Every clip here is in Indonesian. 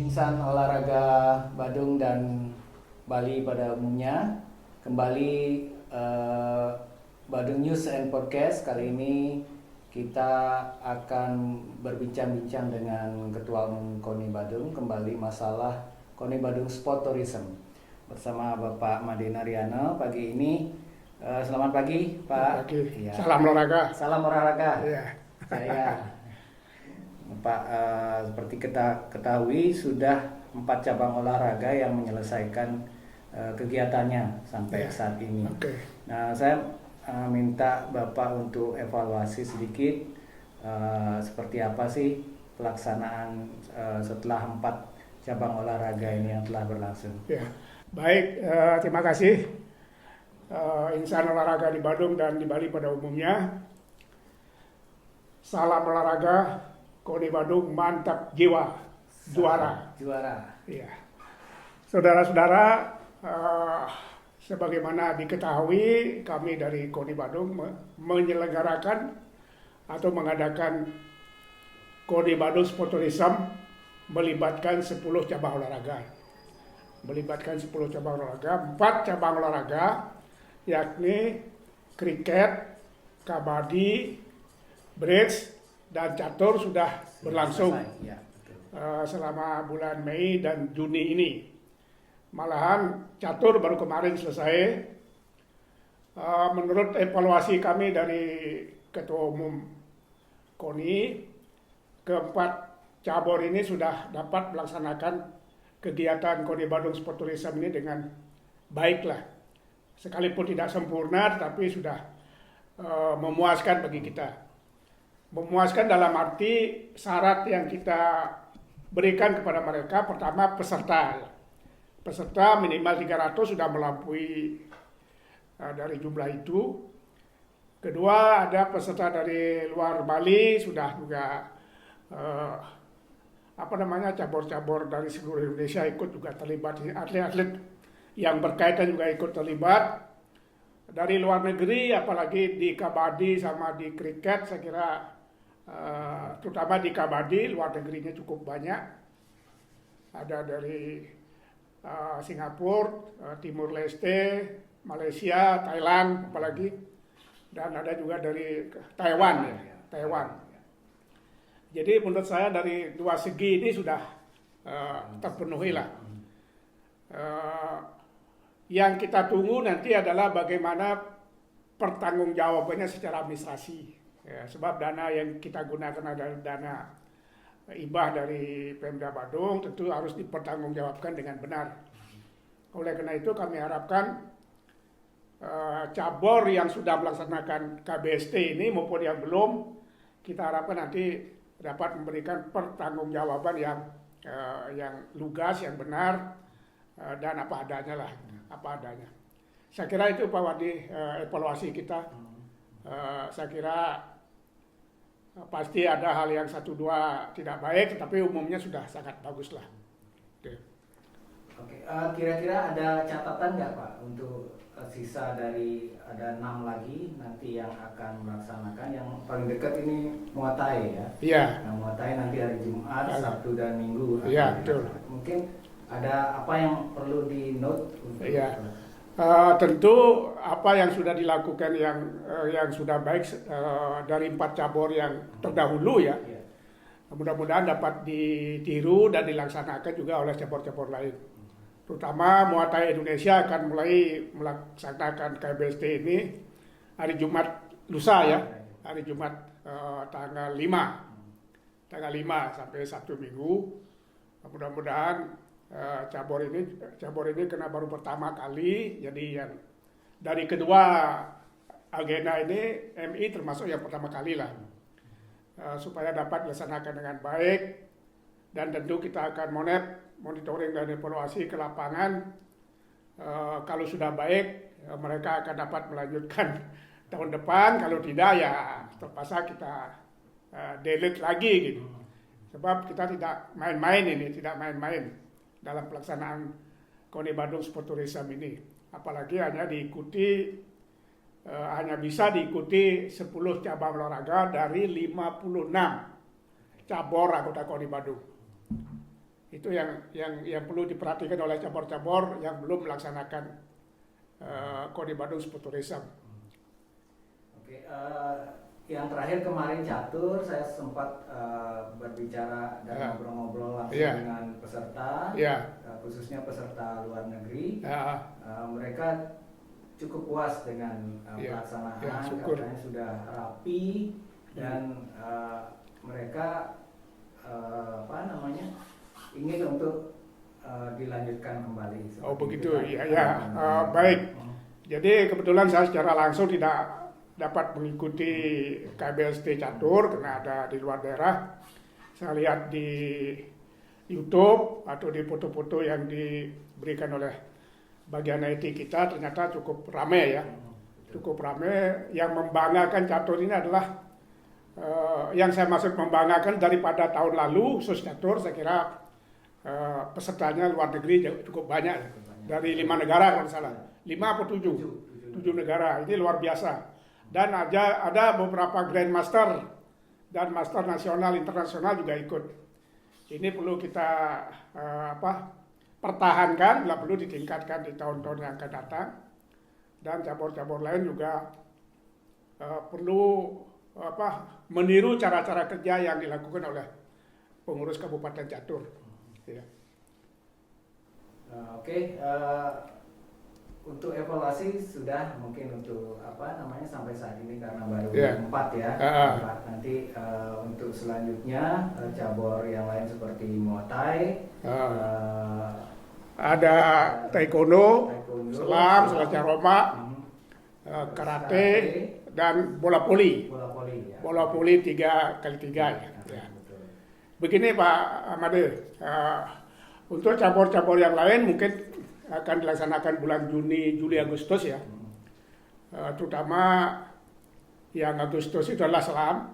Insan olahraga Badung dan Bali pada umumnya, kembali Badung News and Podcast. Kali ini kita akan berbincang-bincang dengan Ketua Umum KONI Badung kembali masalah KONI Badung Sport Tourism bersama Bapak Made Naryono pagi ini. Selamat pagi Pak. Pagi. Ya. Salam olahraga. Salam olahraga. Ya. Saya Pak, seperti kita ketahui sudah 4 cabang olahraga yang menyelesaikan kegiatannya sampai saat ini. Okay. Nah, saya minta Bapak untuk evaluasi sedikit seperti apa sih pelaksanaan setelah 4 cabang olahraga ini yang telah berlangsung. Ya. Baik, terima kasih insan olahraga di Badung dan di Bali pada umumnya. Salam olahraga. KONI Badung mantap jiwa, juara. Ya. Saudara-saudara, sebagaimana diketahui kami dari KONI Badung menyelenggarakan atau mengadakan KONI Badung Sport Tourism melibatkan 10 cabang olahraga. 4 cabang olahraga yakni kriket, kabadi, bridge, dan catur sudah berlangsung selama bulan Mei dan Juni ini. Malahan catur baru kemarin selesai. Menurut evaluasi kami dari Ketua Umum KONI, keempat cabur ini sudah dapat melaksanakan kegiatan KONI Badung Sport Tourism ini dengan baiklah. Sekalipun tidak sempurna, tetapi sudah memuaskan bagi kita. Memuaskan dalam arti syarat yang kita berikan kepada mereka, pertama peserta minimal 300 sudah melampaui dari jumlah itu. Kedua, ada peserta dari luar Bali sudah juga cabur-cabur dari seluruh Indonesia ikut juga terlibat, atlet-atlet yang berkaitan juga ikut terlibat. Dari luar negeri, apalagi di kabadi sama di kriket, saya kira terutama di kabadi luar negerinya cukup banyak. Ada dari Singapura, Timur Leste, Malaysia, Thailand apalagi, dan ada juga dari Taiwan. Jadi menurut saya dari dua segi ini sudah terpenuhi lah. Yang kita tunggu nanti adalah bagaimana pertanggungjawabannya secara administrasi. Ya, sebab dana yang kita gunakan adalah dana hibah dari Pemda Badung, tentu harus dipertanggungjawabkan dengan benar. Oleh karena itu kami harapkan cabur yang sudah melaksanakan KBST ini maupun yang belum, kita harapkan nanti dapat memberikan pertanggungjawaban yang lugas, yang benar, dan apa adanya lah, apa adanya. Saya kira itu Pak Wadi, evaluasi kita. Saya kira pasti ada hal yang 1-2 tidak baik, tetapi umumnya sudah sangat bagus lah. Oke, kira-kira ada catatan nggak Pak untuk sisa dari ada 6 lagi nanti yang akan melaksanakan, yang paling dekat ini Muay Thai ya? Iya. Yang Muay Thai nanti hari Jumat, Sabtu dan Minggu. Iya, betul. Mungkin ada apa yang perlu di note? Iya. Tentu apa yang sudah dilakukan yang sudah baik dari 4 cabur yang terdahulu ya, mudah-mudahan dapat ditiru dan dilaksanakan juga oleh cabur-cabur lain. Terutama Muay Thai Indonesia akan mulai melaksanakan KBST ini hari Jumat lusa ya, hari Jumat tanggal 5 sampai Sabtu Minggu. Mudah-mudahan cabur ini karena baru pertama kali, jadi yang dari kedua agenda ini MI termasuk yang pertama kali lah, supaya dapat dilaksanakan dengan baik, dan tentu kita akan monitoring dan evaluasi ke lapangan. Kalau sudah baik, mereka akan dapat melanjutkan tahun depan. Kalau tidak ya terpaksa kita delete lagi gitu. Sebab kita tidak main-main dalam pelaksanaan KONI Badung Sport Tourism ini. Apalagi hanya bisa diikuti 10 cabang olahraga dari 56 cabur anggota KONI Badung. Itu yang perlu diperhatikan oleh cabur-cabur yang belum melaksanakan KONI Badung Sport Tourism. Oke, yang terakhir kemarin catur saya sempat berbicara dan ngobrol-ngobrol langsung dengan peserta, khususnya peserta luar negeri. Mereka cukup puas dengan pelaksanaan, katanya sudah rapi dan mereka ingin untuk dilanjutkan kembali. Oh begitu, baik. Jadi kebetulan saya secara langsung tidak dapat mengikuti KBST catur karena ada di luar daerah. Saya lihat di YouTube atau di foto-foto yang diberikan oleh bagian IT kita ternyata cukup ramai ya. Cukup ramai. Yang membanggakan catur ini adalah yang saya maksud membanggakan daripada tahun lalu khusus catur, saya kira pesertanya luar negeri cukup banyak dari 5 negara kalau salah, 5 atau 7 negara, ini luar biasa. Dan ada beberapa Grandmaster dan Master nasional internasional juga ikut. Ini perlu kita pertahankan, bila perlu ditingkatkan di tahun-tahun yang akan datang. Dan cabur-cabur lain juga perlu meniru cara-cara kerja yang dilakukan oleh pengurus Kabupaten Catur. Ya. Untuk evaluasi sudah mungkin untuk sampai saat ini karena baru 4 ya. Nanti untuk selanjutnya cabur yang lain seperti Muay Thai, ada taekwondo, selam, selat Roma, karate, dan bola voli. Bola voli 3x3 ya. Begini Pak Amade, untuk cabur-cabur yang lain mungkin akan dilaksanakan bulan Juni, Juli, Agustus ya. Terutama yang Agustus itu adalah selam.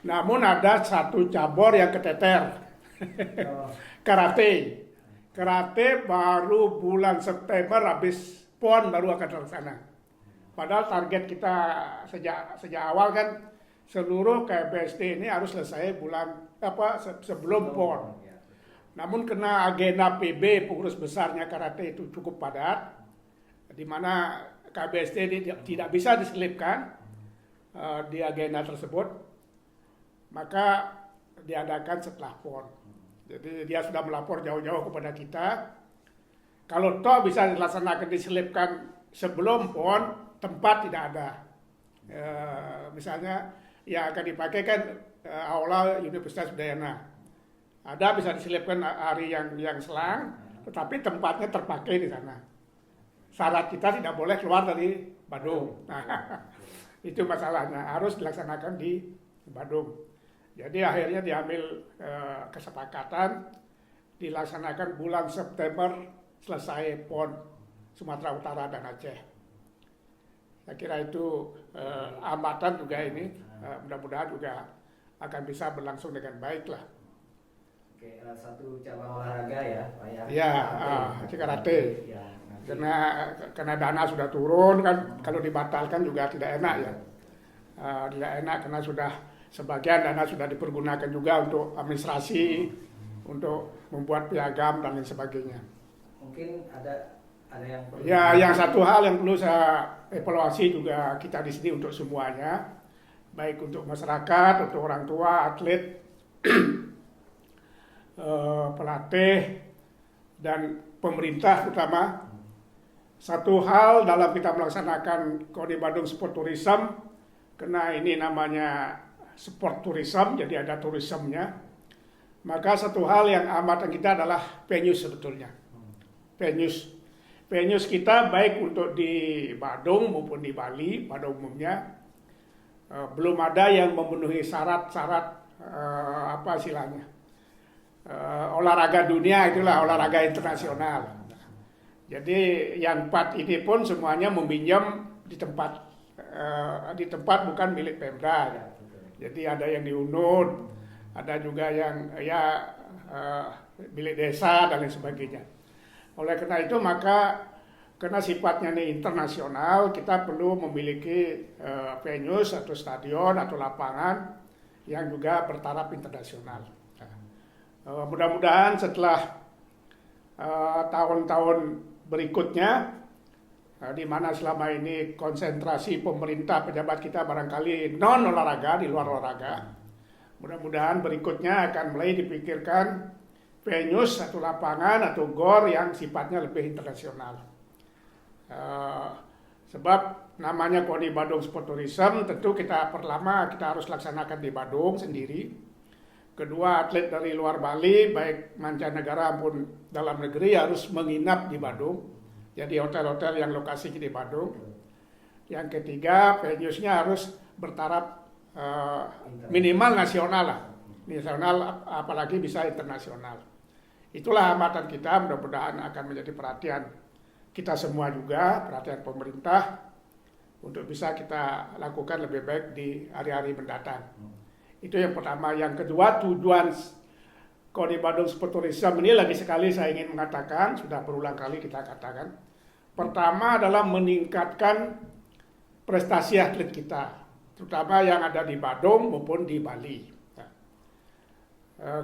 Namun ada satu cabur yang keteter, karate. Karate baru bulan September habis PON baru akan terlaksana. Padahal target kita sejak awal kan seluruh KBST ini harus selesai sebelum PON. Namun kena agenda PB pengurus besarnya karate itu cukup padat, di mana KBST ini tidak bisa diselipkan di agenda tersebut, maka diadakan setelah PON. Jadi dia sudah melapor jauh-jauh kepada kita. Kalau toh bisa dilaksanakan diselipkan sebelum PON, tempat tidak ada. Misalnya yang akan dipakai kan aula Universitas Udayana. Ada bisa diselipkan hari yang selang, tetapi tempatnya terpakai di sana. Syarat kita tidak boleh keluar dari Badung. Nah, itu masalahnya, harus dilaksanakan di Badung. Jadi akhirnya diambil kesepakatan, dilaksanakan bulan September selesai PON Sumatera Utara dan Aceh. Saya kira itu hambatan juga ini, mudah-mudahan juga akan bisa berlangsung dengan baik lah. Oke, satu cabang olahraga ya, Pak ya? Ya, karate. Ya, karena dana sudah turun kan, kalau dibatalkan juga tidak enak ya. Tidak enak karena sebagian dana sudah dipergunakan juga untuk administrasi, untuk membuat piagam dan lain sebagainya. Mungkin ada yang perlu. Ya, yang satu hal yang perlu saya evaluasi juga kita di sini untuk semuanya, baik untuk masyarakat, untuk orang tua, atlet. Pelatih dan pemerintah terutama, satu hal dalam kita melaksanakan KONI Badung Sport Tourism, karena ini namanya sport tourism, jadi ada tourismnya, maka satu hal yang amatan kita adalah venues sebetulnya. Venues kita baik untuk di Badung maupun di Bali pada umumnya belum ada yang memenuhi syarat-syarat olahraga dunia, itulah olahraga internasional. Jadi yang 4 ini pun semuanya meminjam di tempat bukan milik Pemda. Jadi ada yang di UNUD, ada juga yang bilik desa dan lain sebagainya. Oleh karena itu maka karena sifatnya ini internasional, kita perlu memiliki venues atau stadion atau lapangan yang juga bertaraf internasional. Mudah-mudahan setelah tahun-tahun berikutnya, di mana selama ini konsentrasi pemerintah pejabat kita barangkali non olahraga, di luar olahraga, mudah-mudahan berikutnya akan mulai dipikirkan venues atau lapangan atau GOR yang sifatnya lebih internasional. Sebab namanya KONI Badung Sport Tourism, tentu kita pertama kita harus laksanakan di Badung sendiri. Kedua, atlet dari luar Bali, baik mancanegara maupun dalam negeri harus menginap di Badung. Jadi hotel-hotel yang lokasinya di Badung. Yang ketiga, venues-nya harus bertaraf minimal nasional lah. Nasional apalagi bisa internasional. Itulah hambatan kita, mudah-mudahan akan menjadi perhatian kita semua juga, perhatian pemerintah, untuk bisa kita lakukan lebih baik di hari-hari mendatang. Itu yang pertama. Yang kedua, tujuan KONI Badung Sport Tourism ini lagi sekali saya ingin mengatakan, sudah berulang kali kita katakan. Pertama adalah meningkatkan prestasi atlet kita, terutama yang ada di Badung maupun di Bali.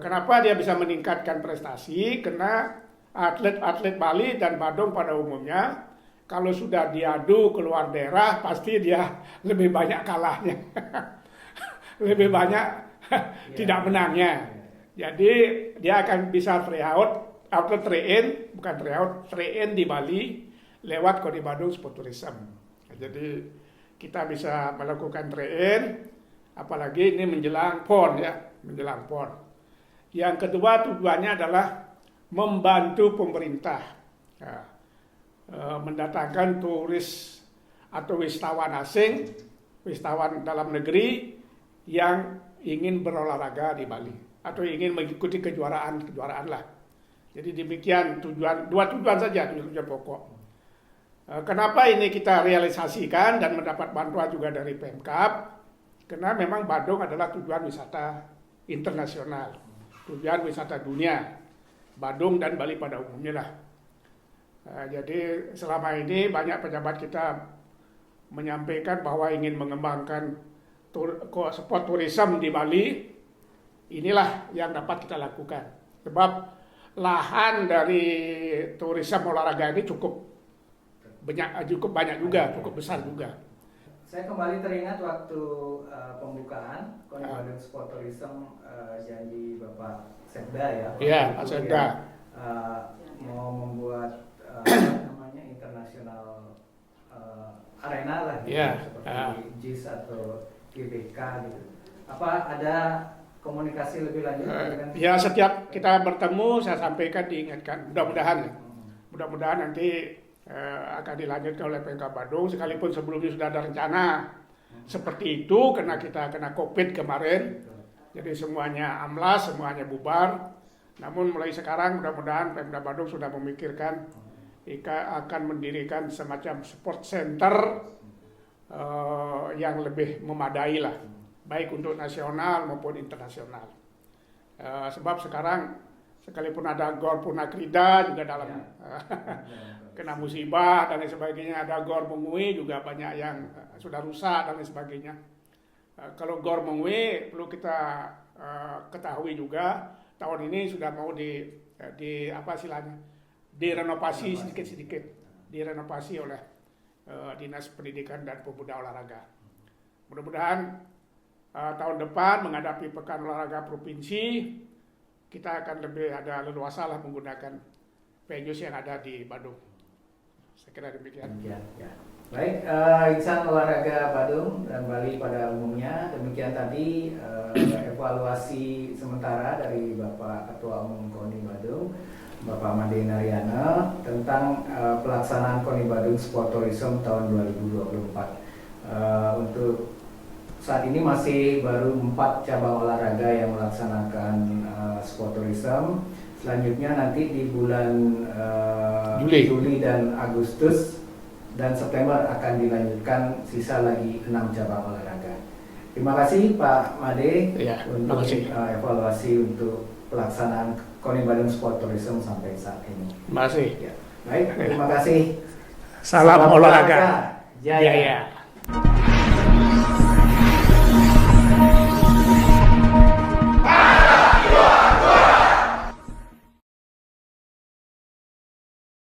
Kenapa dia bisa meningkatkan prestasi? Karena atlet-atlet Bali dan Badung pada umumnya, kalau sudah diadu keluar daerah, pasti dia lebih banyak kalahnya. Lebih banyak tidak menangnya. Jadi dia akan bisa tryout atau train di Bali lewat KONI Badung Sport Tourism. Jadi kita bisa melakukan train, apalagi ini menjelang PON ya, menjelang PON. Yang kedua tujuannya adalah membantu pemerintah mendatangkan turis atau wisatawan asing, wisatawan dalam negeri yang ingin berolahraga di Bali atau ingin mengikuti kejuaraan lah. Jadi demikian dua tujuan saja, tujuan pokok. Kenapa ini kita realisasikan dan mendapat bantuan juga dari Pemkab? Karena memang Badung adalah tujuan wisata internasional, tujuan wisata dunia. Badung dan Bali pada umumnya lah. Jadi selama ini banyak pejabat kita menyampaikan bahwa ingin mengembangkan sport tourism di Bali. Inilah yang dapat kita lakukan. Sebab lahan dari tourism olahraga ini cukup banyak juga, cukup besar juga. Saya kembali teringat waktu pembukaan KONI Badung Sport Tourism, janji Bapak Sekda ya. Iya, Pak Sekda. Mau membuat internasional arena lah, gitu, seperti JIS atau GBK gitu. Apa ada komunikasi lebih lanjut? Ya, setiap kita bertemu saya sampaikan, diingatkan. Mudah-mudahan nanti akan dilanjutkan oleh Pemkab Badung, sekalipun sebelumnya sudah ada rencana seperti itu karena kita kena COVID kemarin. Jadi semuanya amblas, semuanya bubar. Namun mulai sekarang mudah-mudahan Pemkab Badung sudah memikirkan akan mendirikan semacam sport center yang lebih memadai lah, baik untuk nasional maupun internasional. Sebab sekarang sekalipun ada GOR Punakrida juga dalam kena musibah dan lain sebagainya, ada GOR Mengui juga banyak yang sudah rusak dan lain sebagainya. Kalau GOR Mengui perlu kita ketahui juga tahun ini sudah mau direnovasi sedikit-sedikit, direnovasi oleh Dinas Pendidikan dan Pemuda Olahraga. Mudah-mudahan tahun depan menghadapi Pekan Olahraga Provinsi, kita akan lebih ada leluasa lah menggunakan venues yang ada di Badung. Saya kira demikian. Ya. Baik, insan olahraga Badung dan Bali pada umumnya, demikian tadi evaluasi sementara dari Bapak Ketua Umum KONI Badung, Bapak Made Naryana, tentang pelaksanaan KONI Badung Sport Tourism tahun 2024. Untuk saat ini masih baru 4 cabang olahraga yang melaksanakan sport tourism. Selanjutnya nanti di bulan Juli dan Agustus dan September akan dilanjutkan sisa lagi 6 cabang olahraga. Terima kasih Pak Made Ya, untuk terima kasih. evaluasi untuk pelaksanaan KONI Badung Sport Tourism sampai saat ini. Terima kasih. Ya. Baik, terima kasih. Salam olahraga. Jaya. Jaya.